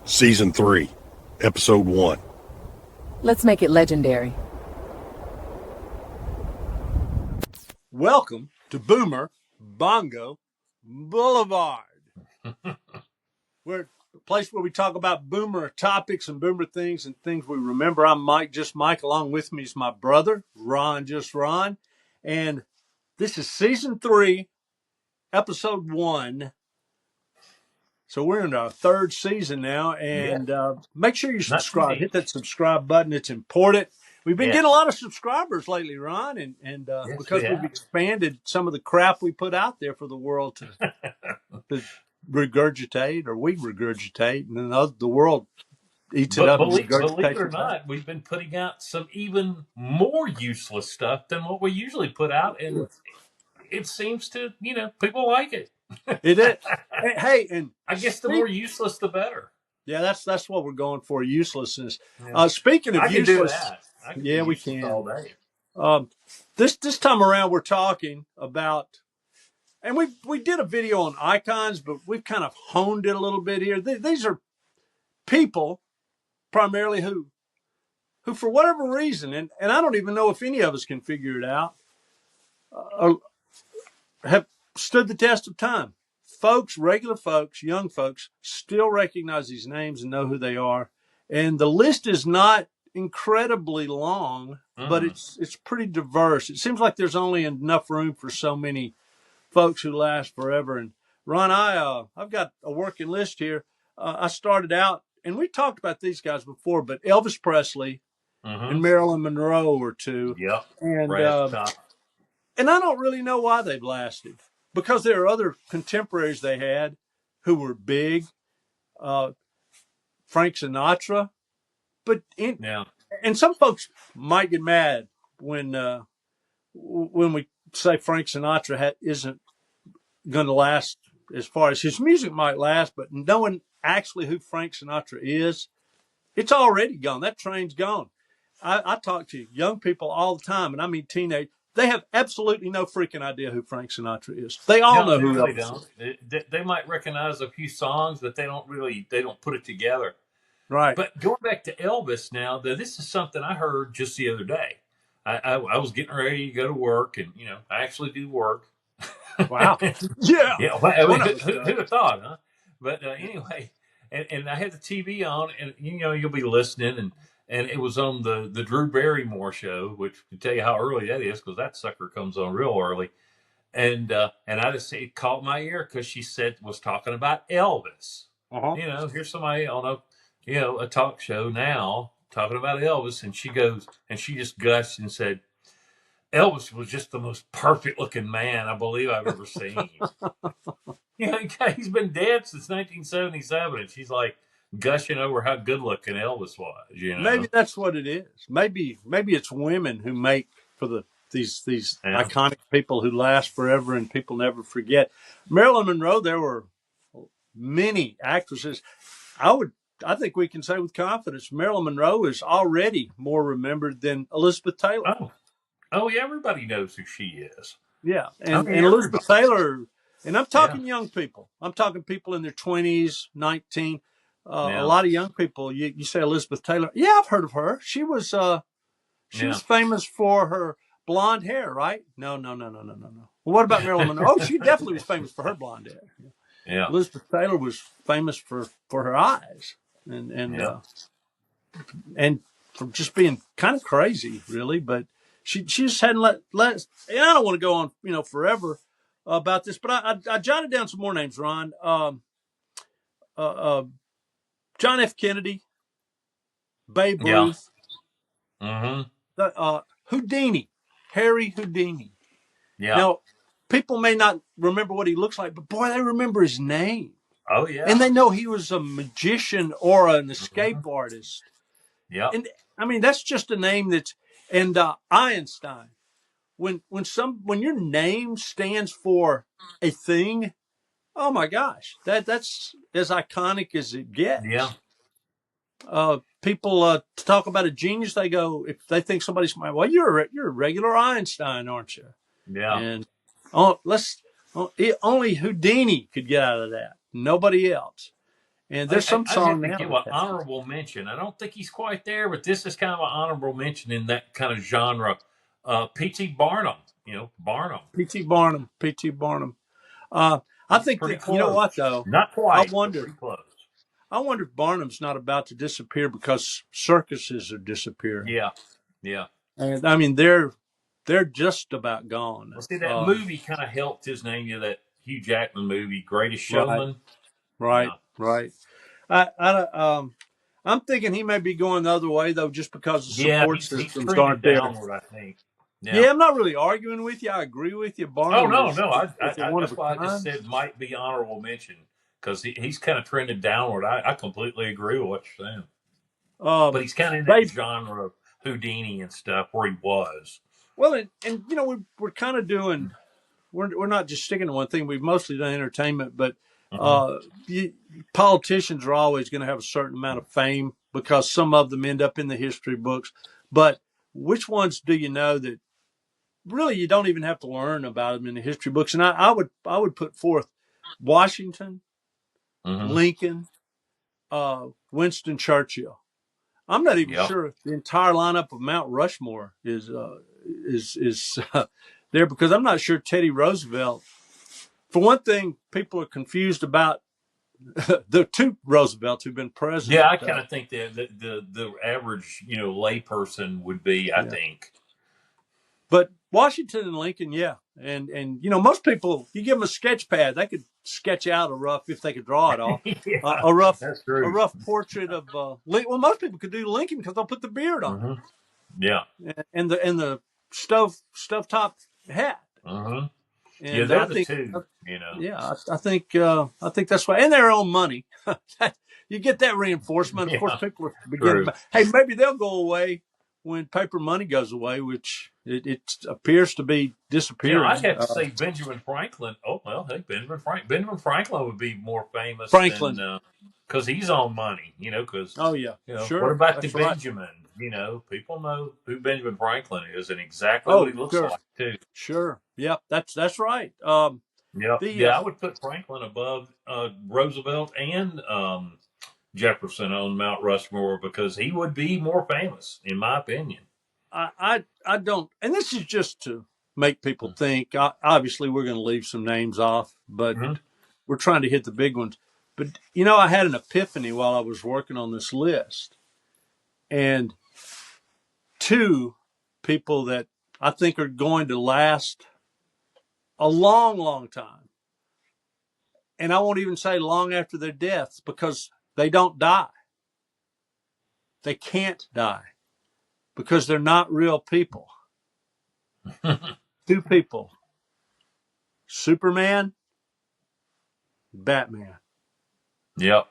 Season 3, Episode 1. Let's make it legendary. Welcome to Boomer Bongo Boulevard. We're a place where we talk about boomer topics and boomer things and things we remember. I'm Mike, just Mike. Along with me is my brother, Ron, just Ron. And this is Season 3, Episode 1. So we're in our third season now. And make sure you subscribe. Hit that subscribe button. It's important. We've been getting a lot of subscribers lately, Ron, and because we've expanded some of the crap we put out there for the world to regurgitate, or we regurgitate, and then the world eats it up. Believe it or not, we've been putting out some even more useless stuff than what we usually put out, and it seems to, people like it. It is. Hey, and I guess the more useless, the better. Yeah, that's what we're going for, uselessness. Yeah. Speaking of useless, we can all day. This time around, we're talking about, and we did a video on icons, but we've kind of honed it a little bit here. These are people primarily who for whatever reason, and I don't even know if any of us can figure it out, have stood the test of time. Folks, regular folks, young folks, still recognize these names and know who they are. And the list is not incredibly long, but it's pretty diverse. It seems like there's only enough room for so many folks who last forever. And Ron, I've got a working list here. I started out, and we talked about these guys before, but Elvis Presley and Marilyn Monroe were two. Yep. And I don't really know why they've lasted, because there are other contemporaries they had who were big. Frank Sinatra, and some folks might get mad when we say Frank Sinatra isn't going to last as far as his music might last, but knowing actually who Frank Sinatra is, it's already gone. That train's gone. I talk to young people all the time, and I mean teenage. They have absolutely no freaking idea who Frank Sinatra is. They all know who Elvis is. They might recognize a few songs, but they don't put it together. Right. But going back to Elvis now, this is something I heard just the other day. I was getting ready to go to work, and, I actually do work. Wow. Yeah. Yeah. Well, who'd have thought, huh? But anyway, and I had the TV on, and, you'll be listening, and it was on the Drew Barrymore show, which can tell you how early that is, because that sucker comes on real early. And I just it caught my ear because she was talking about Elvis. Here's somebody on a talk show now talking about Elvis, and she just gushed and said, Elvis was just the most perfect looking man I believe I've ever seen. He's been dead since 1977, and she's like gushing over how good looking Elvis was. Maybe that's what it is. Maybe it's women who make for these iconic people who last forever and people never forget. Marilyn Monroe, there were many actresses. I think we can say with confidence, Marilyn Monroe is already more remembered than Elizabeth Taylor. Oh yeah, everybody knows who she is. Yeah, and Elizabeth Taylor, and I'm talking young people. I'm talking people in their 20s, 19. A lot of young people. You say Elizabeth Taylor. Yeah, I've heard of her. She was was famous for her blonde hair, right? No. Well, what about Marilyn Monroe? Oh, she definitely was famous for her blonde hair. Yeah. Elizabeth Taylor was famous for her eyes and for just being kind of crazy, really. But she just hadn't let. And I don't want to go on, forever about this, but I jotted down some more names, Ron. John F. Kennedy, Babe Ruth, Houdini, Harry Houdini. Yeah. Now, people may not remember what he looks like, but boy, they remember his name. Oh yeah. And they know he was a magician or an escape artist. Yeah. And I mean, that's just a name and Einstein. When your name stands for a thing, oh my gosh, that's as iconic as it gets. Yeah. People talk about a genius. They go, if they think somebody's smart, well, you're a regular Einstein, aren't you? Yeah. And only Houdini could get out of that. Nobody else. And there's some I'd have song to now give that an has it. honorable mention. I don't think he's quite there, but this is kind of an honorable mention in that kind of genre. P.T. Barnum, Barnum. P.T. Barnum. P.T. Barnum. I He's think pretty that, you know close. what, though? Not I quite, but wonder. pretty close. I wonder if Barnum's not about to disappear because circuses are disappearing. Yeah, yeah. And I mean, they're just about gone. Well, see, that movie kind of helped his name. That Hugh Jackman movie, Greatest Right, Showman. right, Yeah. right. I'm thinking he may be going the other way though, just because the Yeah, support he's systems trending aren't there. downward, I think. Yeah. Yeah, I'm not really arguing with you. I agree with you. Oh Barnum no, is no. is a one of That's a why I just kind. said might be honorable mention because he's kind of trending downward. I completely agree with what you're saying. But Um, he's kind of in that they genre of Houdini and stuff where he was. well, and you know we're kind of doing. We're not just sticking to one thing. We've mostly done entertainment, but Hmm. uh, you, politicians are always going to have a certain amount of fame because some of them end up in the history books. But which ones do you know that really you don't even have to learn about them in the history books? And I would put forth Washington, Hmm. Lincoln, Winston Churchill. I'm not even Yeah. sure the entire lineup of Mount Rushmore is there because I'm not sure Teddy Roosevelt. For one thing, people are confused about the two Roosevelts who've been Yeah, president. I kind of think that the average layperson would be, I Yeah, think. but Washington and Lincoln, yeah, and most people, you give them a sketch pad, they could sketch out a rough if they could draw it all, Yeah, a rough that's a true. rough portrait of Well, most people could do Lincoln because they'll put the beard on Hmm. Yeah. it and the stove top hat, Hmm. Yeah, and they're I the think. two. Yeah, I think that's why, and their own money. You get that reinforcement. Of course, Yeah, people are beginning. true. Hey, maybe they'll go away when paper money goes away, which it appears to be I'd disappearing. have to say Benjamin Franklin. Oh well, hey, Benjamin Franklin would be more famous than Franklin. because he's on money. Because Oh yeah, what sure, about the that's right. Benjamin? People know who Benjamin Franklin is and exactly what Oh he looks sure, like too. sure. Yep, that's right. Yep. The Yeah, I would put Franklin above Roosevelt and Jefferson on Mount Rushmore because he would be more famous, in my opinion. I don't, and this is just to make people think. Obviously, we're going to leave some names off, but Mm-hmm. we're trying to hit the big ones. But I had an epiphany while I was working on this list, and two people that I think are going to last a long, long time. And I won't even say long after their deaths because they don't die. They can't die because they're not real people. Two people, Superman, Batman. Yep.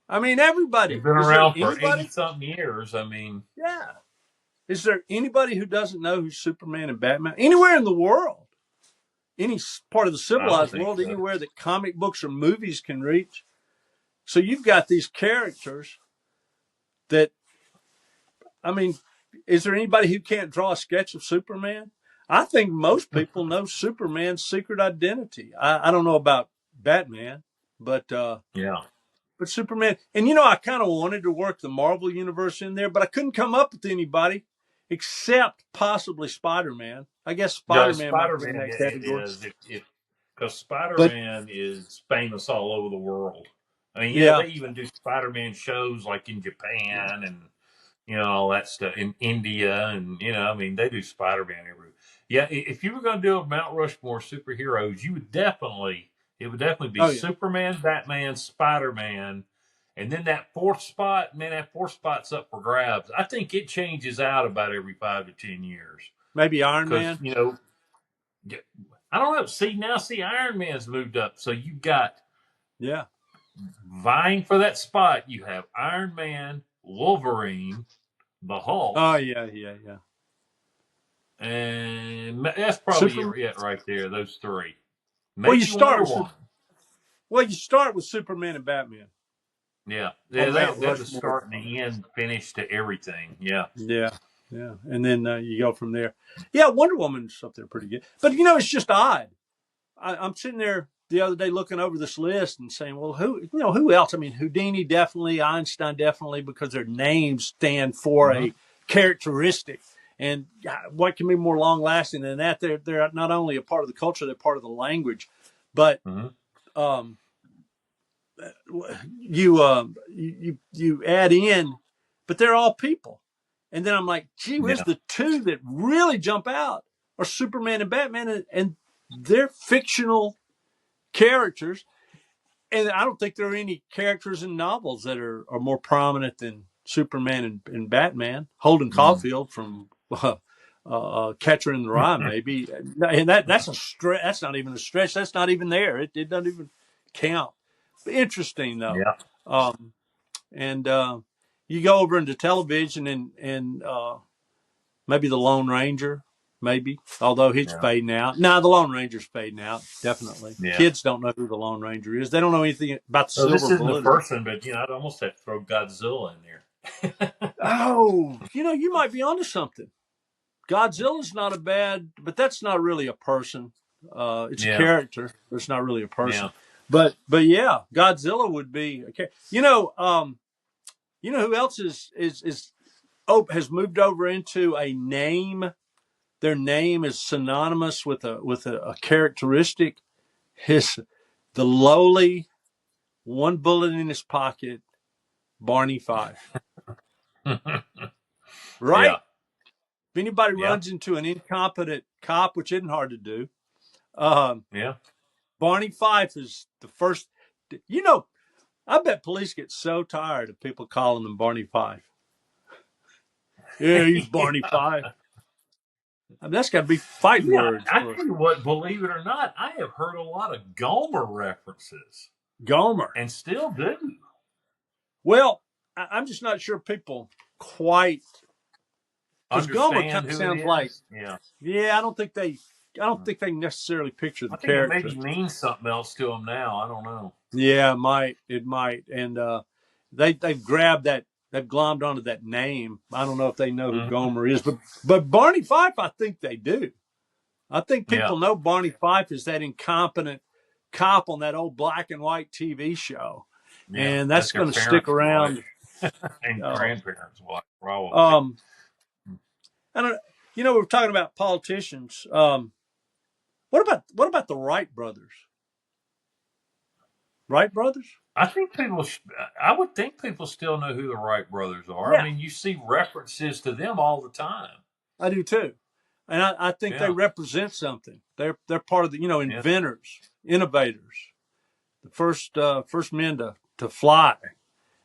I mean, They've everybody. been Is there around for 80 anybody? something years. I mean, Yeah. Is there anybody who doesn't know who Superman and Batman? Anywhere in the world, any part of the I don't civilized think world, so. anywhere that comic books or movies can reach. So you've got these characters that, I mean, is there anybody who can't draw a sketch of Superman? I think most people know Superman's secret identity. I don't know about Batman, but Yeah. Superman. And I kind of wanted to work the Marvel universe in there, but I couldn't come up with anybody except possibly Spider-Man. I guess Yeah, Spider-Man might Spider be in Man that category. is if because Spider But Man is famous all over the world. I mean, yeah, they even do Spider Man shows like in yeah. Japan and all that stuff in India, and I mean, they do Spider Man everywhere. Yeah, if you were going to do a Mount Rushmore superheroes, it would definitely be Oh yeah. Superman, Batman, Spider Man, and then that fourth spot. Man, that fourth spot's up for grabs. I think it changes out about every 5 to 10 years Maybe Iron because Man. I don't know. See, Iron Man's moved up, so you got Yeah. vying for that spot. You have Iron Man, Wolverine, the Hulk. Oh yeah, yeah, yeah. And that's probably Super. it right there. Those three, Well, you maybe start Wonder with Woman. you start with Superman and Batman Yeah, on Mount they're the Rushmore. start and the end, finish to everything. Yeah, Yeah, yeah, and then you go from there. Yeah, Wonder Woman's up there pretty good, but it's just odd. I'm sitting there. the other day looking over this list and saying, well, who else? I mean, Houdini definitely, Einstein definitely, because their names stand for a characteristic. And what can be more long lasting than that? They're not only a part of the culture, they're part of the language. But you add in, but they're all people. And then I'm like, gee whiz, the two that really jump out are Superman and Batman, and they're fictional characters. And I don't think there are any characters in novels that are more prominent than Superman and Batman. Holden Caulfield from Catcher in the Rye, maybe, and that's a stretch. That's not even a stretch. That's not even there. It doesn't even count. Interesting though. Yeah. And you go over into television and maybe the Lone Ranger, maybe, although he's fading out. No, the Lone Ranger's fading out, definitely. Yeah. Kids don't know who the Lone Ranger is. They don't know anything about the Silver Bullet. This isn't Bullet. the first one, but I'd almost have to throw Godzilla in there. Oh, you might be onto something. Godzilla's not a bad, but that's not really a person. It's a character. It's not really a person. Yeah. But yeah, Godzilla would be okay. You know who else has moved over into a name? Their name is synonymous with a characteristic. The lowly, one bullet in his pocket, Barney Fife. Right? Yeah. If anybody runs into an incompetent cop, which isn't hard to do, Barney Fife is the first. I bet police get so tired of people calling them Barney Fife. Yeah, he's Barney Fife. I mean, that's got to be fighting words. I tell you what, believe it or not, I have heard a lot of Gomer references. Gomer. And still do. Well, I'm just not sure people quite. Because Gomer kind of sounds like. Yeah, I don't think they necessarily picture the character. I think it maybe means something else to them now. I don't know. Yeah, it might. And they've grabbed that. They've glommed onto that name. I don't know if they know who Gomer is, but Barney Fife, I think they do. I think people know Barney Fife is that incompetent cop on that old black and white TV show, and that's going to stick around. And grandparents watch probably. I don't. We were talking about politicians. What about the Wright brothers? Wright brothers? I would think people still know who the Wright brothers are. Yeah. I mean, you see references to them all the time. I do too, and I think they represent something. They're part of the inventors, innovators, the first men to fly,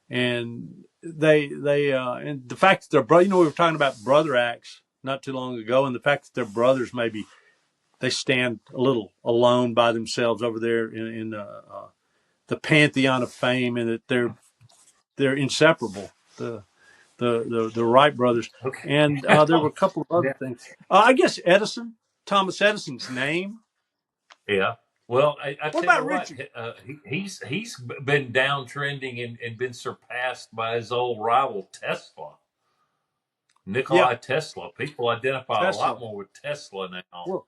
and they and the fact that they're brothers. We were talking about brother acts not too long ago, and the fact that they're brothers, maybe they stand a little alone by themselves over there in the pantheon of fame, and that they're inseparable. The Wright brothers, and there were a couple of other things. I guess Thomas Edison's name. Yeah. Well, I what about Richard? He's been downtrending and been surpassed by his old rival Tesla. Nikola Tesla. People identify a lot more with Tesla now.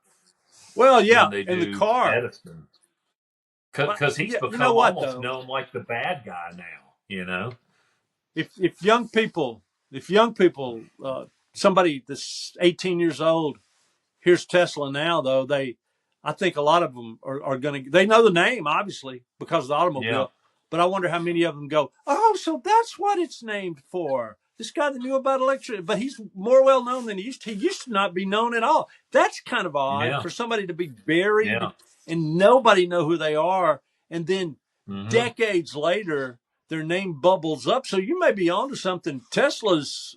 Well, than they and do the car. Edison. Because he's become almost known like the bad guy now. If young people, somebody that's 18 years old hears Tesla now, though, I think a lot of them are going to. They know the name obviously because of the automobile, but I wonder how many of them go, "Oh, so that's what it's named for." This guy that knew about electricity, but he's more well known than he used to. He used to not be known at all. That's kind of odd for somebody to be buried and nobody know who they are, and then decades later their name bubbles up. So you may be onto something. Tesla's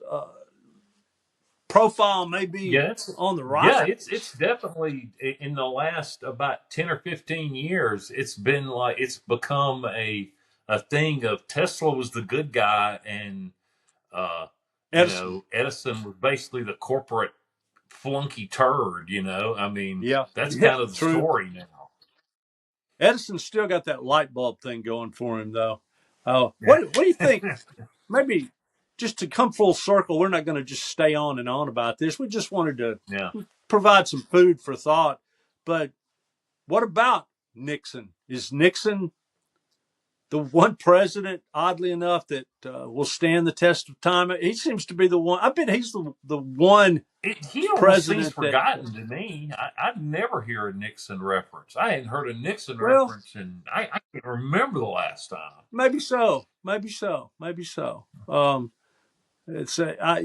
profile may be on the rise. Yeah, it's definitely in the last about 10 or 15 years. It's been like it's become a thing of Tesla was the good guy and Edison was basically the corporate flunky turd. I mean, that's kind of the story now. Edison's still got that light bulb thing going for him, though. What do you think? Maybe just to come full circle, we're not going to just stay on and on about this. We just wanted to provide some food for thought. But what about Nixon Is Nixon the one president, oddly enough, that will stand the test of time? He seems to be the one. I bet he's the one He almost seems president that. forgotten to me. I never hear a Nixon reference. I hadn't heard a Nixon Well, reference, and I can't remember the last time. maybe so. Maybe so. Maybe so. It's I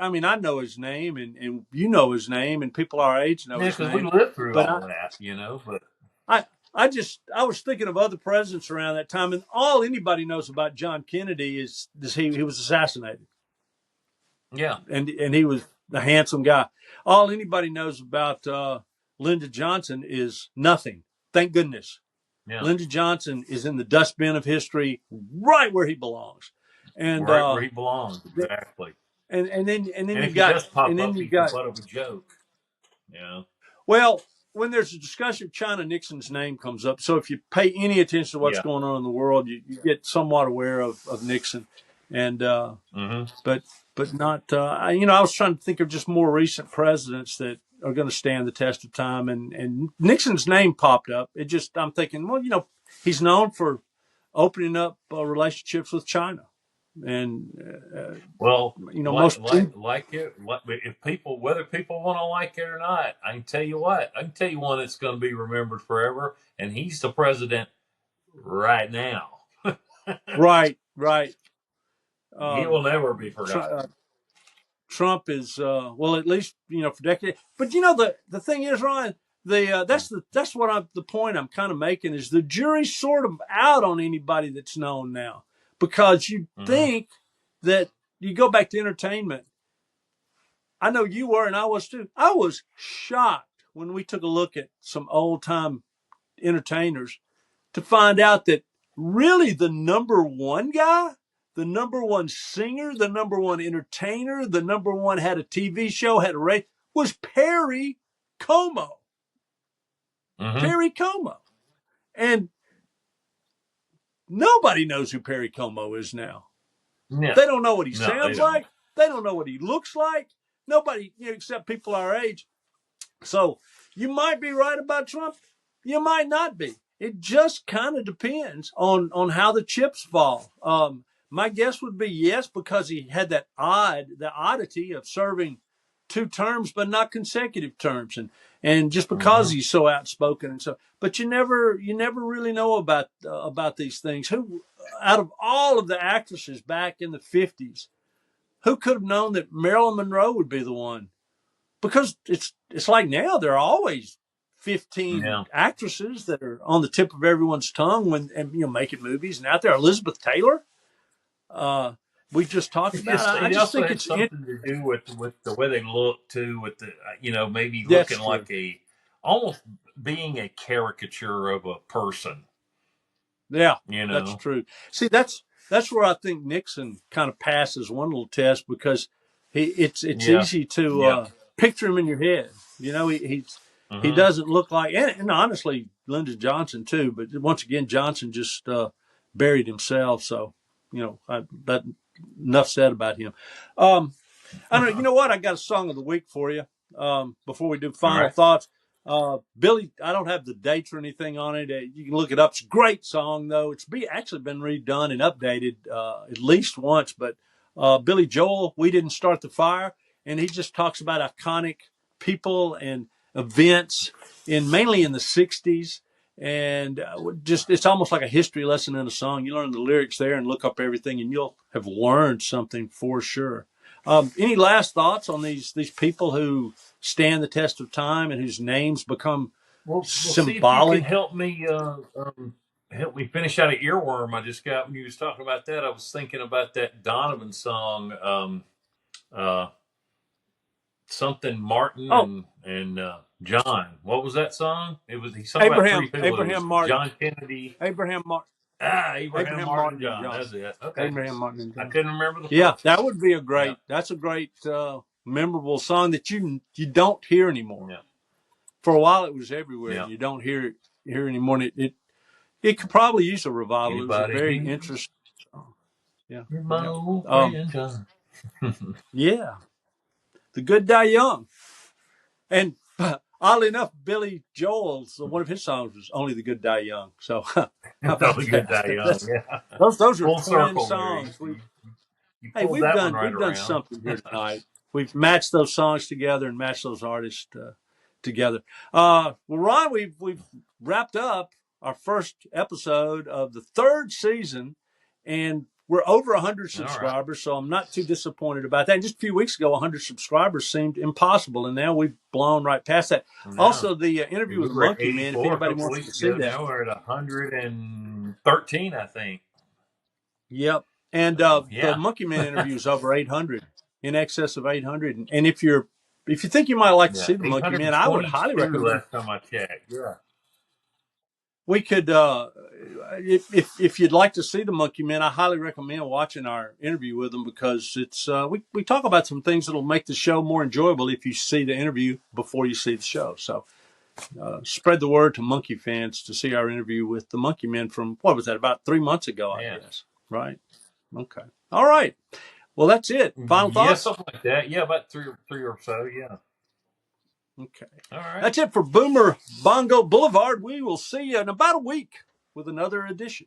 mean I know his name and you know his name and people our age know Yeah, his because we name, lived through but all that, you know. But I I was thinking of other presidents around that time, and all anybody knows about John Kennedy is he was assassinated, yeah, and he was a handsome guy. All anybody knows about Lyndon Johnson is nothing. Thank goodness. yeah, Lyndon Johnson is in the dustbin of history, right where he belongs, and right where he belongs, exactly. and then And you if he got does pop up, he's the butt of a joke, you know. well, when there's a discussion of China, Nixon's name comes up. So if you pay any attention to what's Yeah. going on in the world, you get somewhat aware of Nixon, and Mm-hmm. but not I was trying to think of just more recent presidents that are going to stand the test of time, and Nixon's name popped up. It just I'm thinking, well, he's known for opening up relationships with China, and Well, most. like it. If people, whether people want to like it or not, I can tell you what. I can tell you one that's going to be remembered forever, and he's the president right now. Right. He will never be Tr- forgotten. uh, Trump is well, at least for decades. But the thing is, Ryan, that's what the point I'm kind of making is the jury's sort of out on anybody that's known now, because you think that you go back to entertainment. I know you were, and I was too. I was shocked when we took a look at some old time entertainers to find out that really the number one guy, the number one singer, the number one entertainer, the number one had a TV show, had a radio, was Perry Como. Perry Como. And nobody knows who Perry Como is now. No, They don't know what he no, sounds like. They don't know what he looks like. Nobody, except people our age. So you might be right about Trump. You might not be. It just kind of depends on how the chips fall. My guess would be yes, because he had the oddity of serving 2 terms, but not consecutive terms, and just because he's so outspoken and so. But you never really know about these things. Who, out of all of the actresses back in the 50s, who could have known that Marilyn Monroe would be the one? Because it's like now there are always 15 actresses that are on the tip of everyone's tongue making movies, and out there Elizabeth Taylor, we just talked about. I It just also think had it's something to do with the way they look too, with the maybe that's looking true. like almost being a caricature of a person. Yeah, that's true. See, that's where I think Nixon kind of passes one little test, because it's easy to picture him in your head. He doesn't look like, and honestly, Lyndon Johnson too. But once again, Johnson just buried himself. So that enough said about him. I don't know. You know what? I got a song of the week for you. Before we do final thoughts, Billy, I don't have the dates or anything on it. You can look it up. It's a great song, though. It's actually been redone and updated at least once. But Billy Joel, "We Didn't Start the Fire," and he just talks about iconic people and events mainly in the '60s. And it's almost like a history lesson in a song. You learn the lyrics there and look up everything, and you'll have learned something for sure. Any last thoughts on these people who stand the test of time and whose names become symbolic? See if you can help me finish out an earworm I just got when you was talking about that. I was thinking about that Donovan song, something Martin and John. What was that song? He's talking about 3 people. Abraham Martin, John Kennedy, Abraham Martin. Abraham Martin, John. That's it. Okay, Abraham Martin and John. I couldn't remember the Yeah, first. that would be a great. That's a great, memorable song that you don't hear anymore. Yeah. For a while, it was everywhere. Yeah. And you don't hear it anymore. It could probably use a revival. It was a very interesting song. Yeah. My old friend John. Yeah. The good die young. And Oddly enough, Billy Joel's one of his songs was "Only the Good Die Young." So how about Only Good Die Young. that? Yeah. Those are Full twin circle there. songs. You Hey, pulled that one right we've done around. something here tonight. We've matched those songs together and matched those artists together. Well, Ron, we've wrapped up our first episode of the third season, and we're over 100 All right. subscribers. So I'm not too disappointed about that. And just a few weeks ago, 100 subscribers seemed impossible, and now we've blown right past that. No. Also, the interview We with the were at Monkey Man. If 84 a anybody couple wants to weeks see ago. that, Now we're at 113, I think. yep. And Yeah. the Monkey Man interview is over 800, in excess of 800. And if you think you might like to see the Monkey Man, I would highly 822 recommend. last time I checked. Yeah. We could, if you'd like to see the Monkey Man, I highly recommend watching our interview with him, because it's we talk about some things that'll make the show more enjoyable if you see the interview before you see the show. So spread the word to monkey fans to see our interview with the Monkey Man from, what was that, about 3 months ago, I guess. Right? Okay. All right. Well, that's it. Final thoughts? Yeah, something like that. Yeah, about three or so. Yeah. Okay. All right. That's it for Boomer Bongo Boulevard. We will see you in about a week with another edition.